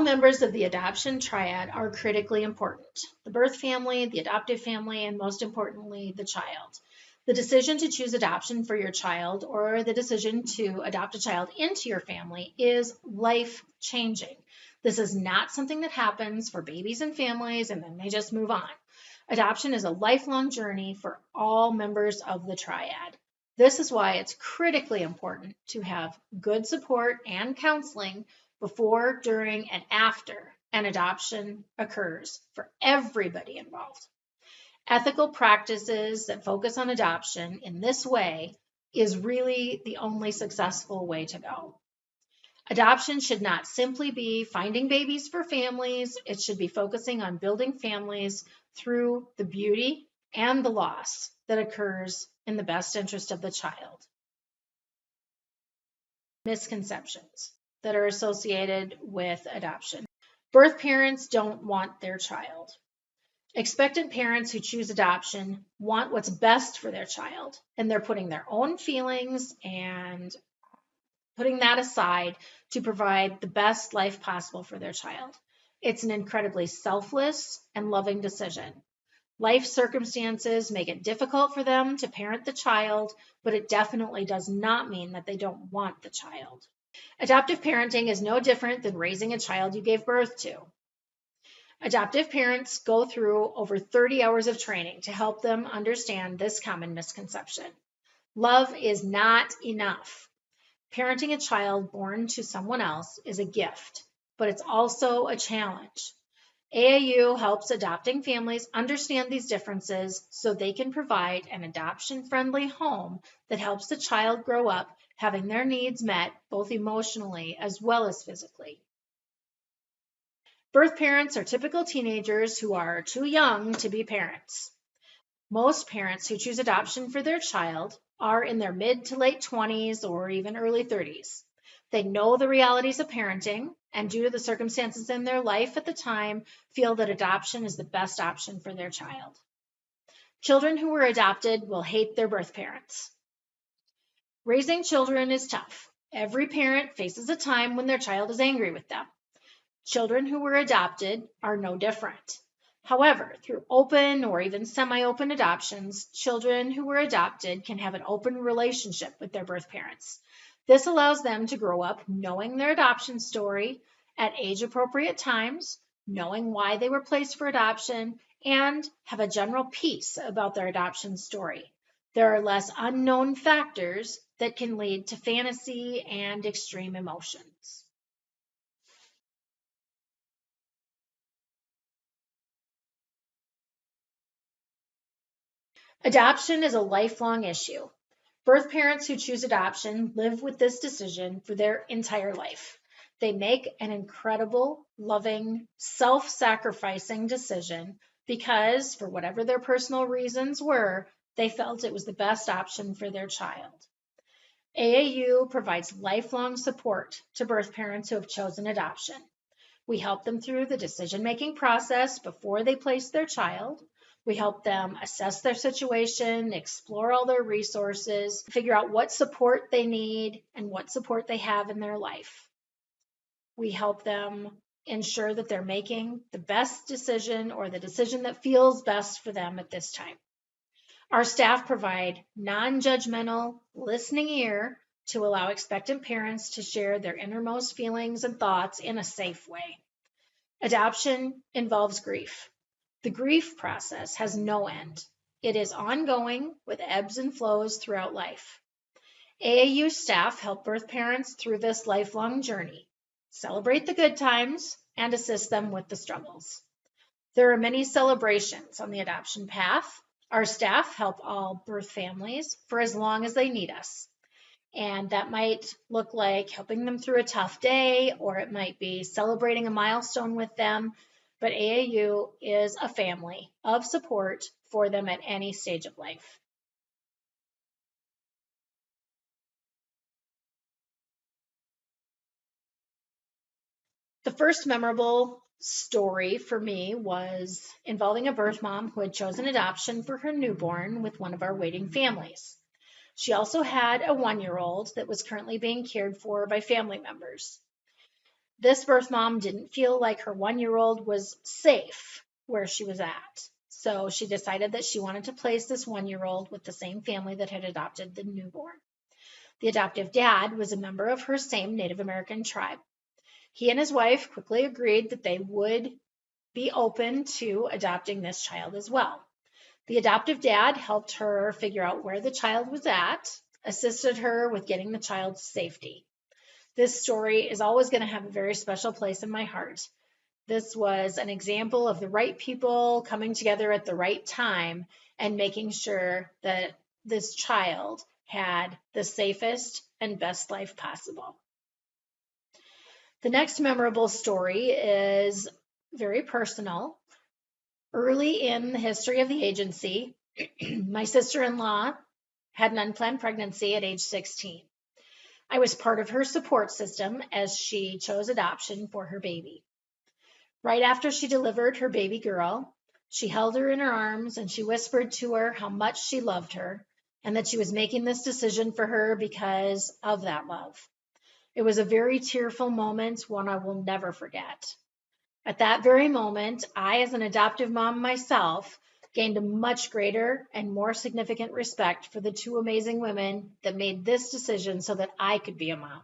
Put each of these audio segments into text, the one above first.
All members of the adoption triad are critically important: the birth family, the adoptive family, and most importantly, the child. The decision to choose adoption for your child or the decision to adopt a child into your family is life-changing. This is not something that happens for babies and families and then they just move on. Adoption is a lifelong journey for all members of the triad. This is why it's critically important to have good support and counseling before, during, and after an adoption occurs for everybody involved. Ethical practices that focus on adoption in this way is really the only successful way to go. Adoption should not simply be finding babies for families. It should be focusing on building families through the beauty and the loss that occurs in the best interest of the child. Misconceptions that are associated with adoption. Birth parents don't want their child. Expectant parents who choose adoption want what's best for their child, and they're putting their own feelings and putting that aside to provide the best life possible for their child. It's an incredibly selfless and loving decision. Life circumstances make it difficult for them to parent the child, but it definitely does not mean that they don't want the child. Adoptive parenting is no different than raising a child you gave birth to. Adoptive parents go through over 30 hours of training to help them understand this common misconception. Love is not enough. Parenting a child born to someone else is a gift, but it's also a challenge. AAU helps adopting families understand these differences so they can provide an adoption-friendly home that helps the child grow up having their needs met both emotionally as well as physically. Birth parents are typical teenagers who are too young to be parents. Most parents who choose adoption for their child are in their mid to late 20s or even early 30s. They know the realities of parenting and due to the circumstances in their life at the time, feel that adoption is the best option for their child. Children who were adopted will hate their birth parents. Raising children is tough. Every parent faces a time when their child is angry with them. Children who were adopted are no different. However, through open or even semi-open adoptions, children who were adopted can have an open relationship with their birth parents. This allows them to grow up knowing their adoption story at age-appropriate times, knowing why they were placed for adoption, and have a general peace about their adoption story. There are less unknown factors that can lead to fantasy and extreme emotions. Adoption is a lifelong issue. Birth parents who choose adoption live with this decision for their entire life. They make an incredible, loving, self-sacrificing decision because, for whatever their personal reasons were, they felt it was the best option for their child. AAU provides lifelong support to birth parents who have chosen adoption. We help them through the decision-making process before they place their child. We help them assess their situation, explore all their resources, figure out what support they need and what support they have in their life. We help them ensure that they're making the best decision or the decision that feels best for them at this time. Our staff provide non-judgmental, listening ear to allow expectant parents to share their innermost feelings and thoughts in a safe way. Adoption involves grief. The grief process has no end. It is ongoing with ebbs and flows throughout life. AAU staff help birth parents through this lifelong journey, celebrate the good times, and assist them with the struggles. There are many celebrations on the adoption path. Our staff help all birth families for as long as they need us. And that might look like helping them through a tough day, or it might be celebrating a milestone with them. But AAU is a family of support for them at any stage of life. The first memorable story for me was involving a birth mom who had chosen adoption for her newborn with one of our waiting families. She also had a 1-year-old that was currently being cared for by family members. This birth mom didn't feel like her 1-year-old was safe where she was at. So she decided that she wanted to place this 1-year-old with the same family that had adopted the newborn. The adoptive dad was a member of her same Native American tribe. He and his wife quickly agreed that they would be open to adopting this child as well. The adoptive dad helped her figure out where the child was at, assisted her with getting the child to safety. This story is always going to have a very special place in my heart. This was an example of the right people coming together at the right time and making sure that this child had the safest and best life possible. The next memorable story is very personal. Early in the history of the agency, my sister-in-law had an unplanned pregnancy at age 16. I was part of her support system as she chose adoption for her baby. Right after she delivered her baby girl, she held her in her arms and she whispered to her how much she loved her and that she was making this decision for her because of that love. It was a very tearful moment, one I will never forget. At that very moment, I, as an adoptive mom myself, gained a much greater and more significant respect for the two amazing women that made this decision so that I could be a mom.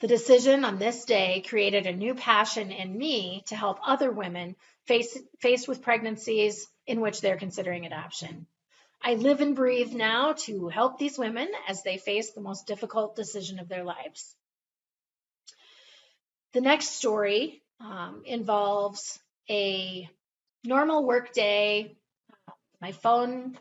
The decision on this day created a new passion in me to help other women faced with pregnancies in which they're considering adoption. I live and breathe now to help these women as they face the most difficult decision of their lives. The next story involves a normal work day. My phone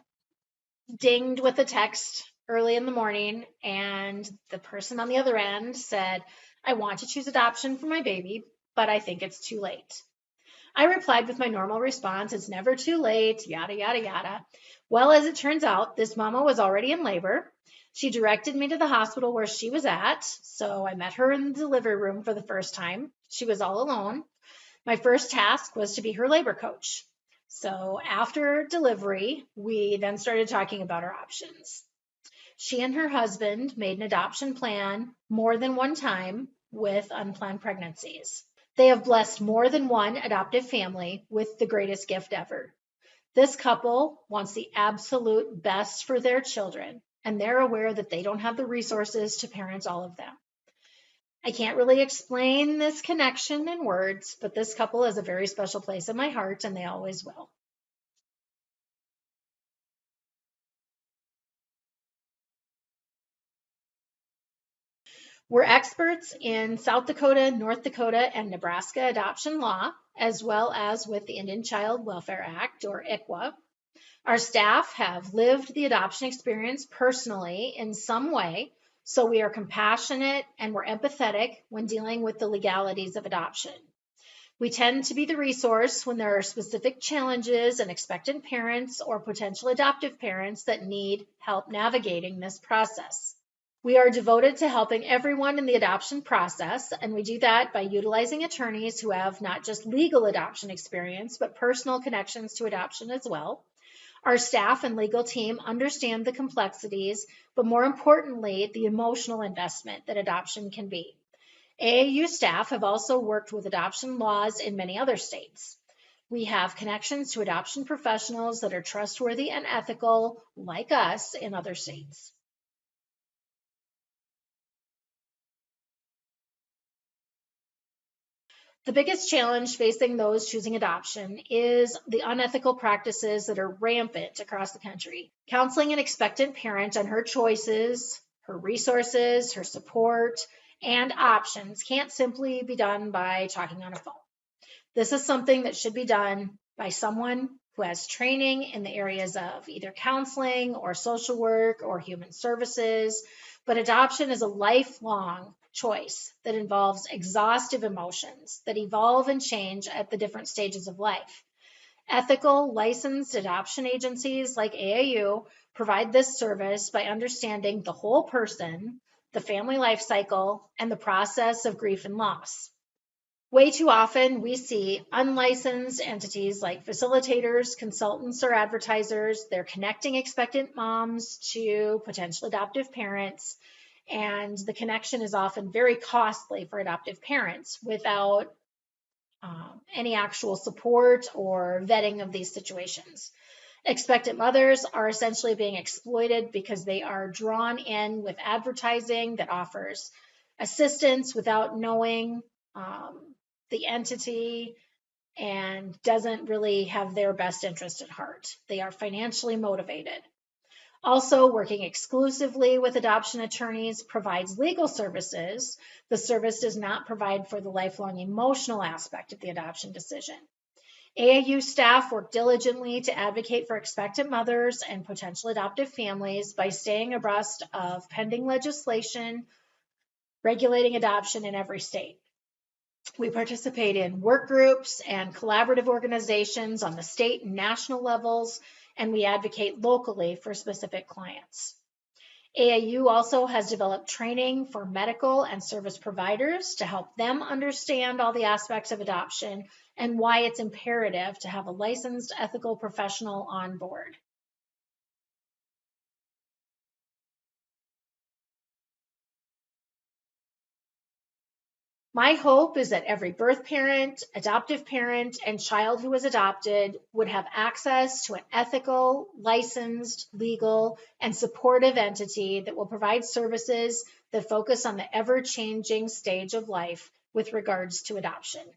dinged with a text early in the morning, and the person on the other end said, "I want to choose adoption for my baby, but I think it's too late." I replied with my normal response, "It's never too late, yada, yada, yada." Well, as it turns out, this mama was already in labor. She directed me to the hospital where she was at, so I met her in the delivery room for the first time. She was all alone. My first task was to be her labor coach. So after delivery, we then started talking about our options. She and her husband made an adoption plan more than one time with unplanned pregnancies. They have blessed more than one adoptive family with the greatest gift ever. This couple wants the absolute best for their children, and they're aware that they don't have the resources to parent all of them. I can't really explain this connection in words, but this couple has a very special place in my heart, and they always will. We're experts in South Dakota, North Dakota, and Nebraska adoption law, as well as with the Indian Child Welfare Act, or ICWA. Our staff have lived the adoption experience personally in some way, so we are compassionate and we're empathetic when dealing with the legalities of adoption. We tend to be the resource when there are specific challenges and expectant parents or potential adoptive parents that need help navigating this process. We are devoted to helping everyone in the adoption process, and we do that by utilizing attorneys who have not just legal adoption experience, but personal connections to adoption as well. Our staff and legal team understand the complexities, but more importantly, the emotional investment that adoption can be. AAU staff have also worked with adoption laws in many other states. We have connections to adoption professionals that are trustworthy and ethical, like us, in other states. The biggest challenge facing those choosing adoption is the unethical practices that are rampant across the country. Counseling an expectant parent on her choices, her resources, her support, and options can't simply be done by talking on a phone. This is something that should be done by someone who has training in the areas of either counseling or social work or human services. But adoption is a lifelong choice that involves exhaustive emotions that evolve and change at the different stages of life. Ethical, licensed adoption agencies like AAU provide this service by understanding the whole person, the family life cycle, and the process of grief and loss. Way too often, we see unlicensed entities like facilitators, consultants, or advertisers. They're connecting expectant moms to potential adoptive parents, and the connection is often very costly for adoptive parents without any actual support or vetting of these situations. Expectant mothers are essentially being exploited because they are drawn in with advertising that offers assistance without knowing the entity and doesn't really have their best interest at heart. They are financially motivated. Also, working exclusively with adoption attorneys provides legal services. The service does not provide for the lifelong emotional aspect of the adoption decision. AAU staff work diligently to advocate for expectant mothers and potential adoptive families by staying abreast of pending legislation regulating adoption in every state. We participate in work groups and collaborative organizations on the state and national levels, and we advocate locally for specific clients. AAU also has developed training for medical and service providers to help them understand all the aspects of adoption and why it's imperative to have a licensed ethical professional on board. My hope is that every birth parent, adoptive parent, and child who is adopted would have access to an ethical, licensed, legal, and supportive entity that will provide services that focus on the ever-changing stage of life with regards to adoption.